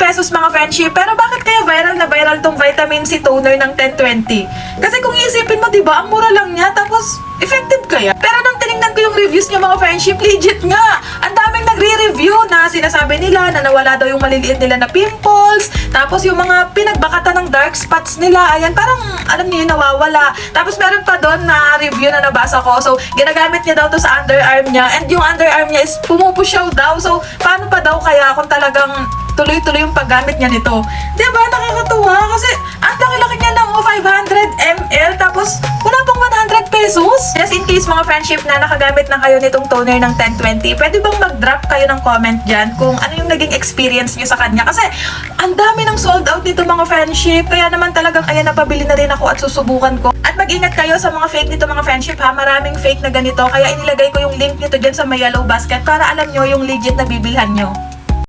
pesos mga friendship. Pero bakit kaya viral na viral tong vitamin C toner ng 1020? Kasi kung iisipin mo, diba, ang mura lang niya, tapos effective kaya? Pero nang tinignan ko yung reviews niya mga friendship, legit nga! Ang daming nagre-review na sinasabi nila na nawala daw yung maliliit nila na pimples, tapos yung mga pinagbakatan ng dark spots nila, ayan, parang alam niyo yun, nawawala. Tapos meron pa doon na review na nabasa ko, so ginagamit niya daw to sa underarm niya, and yung underarm niya is pumupusyaw daw, so paano pa daw kaya kung talagang tuloy-tuloy yung paggamit niya nito? Diba, nakakatuwa kasi ang laki-laki niya ng 500 ml, tapos wala pang 100 pesos. Just in case mga friendship na nakagamit na kayo nitong toner ng 1020, pwede bang mag-drop kayo ng comment dyan kung ano yung naging experience niyo sa kanya? Kasi ang dami ng sold out nito mga friendship, kaya naman talagang ayan, napabili na rin ako at susubukan ko. At mag-ingat kayo sa mga fake nito mga friendship ha, maraming fake na ganito, kaya inilagay ko yung link nito dyan sa may yellow basket para alam nyo yung legit na bibilhan nyo.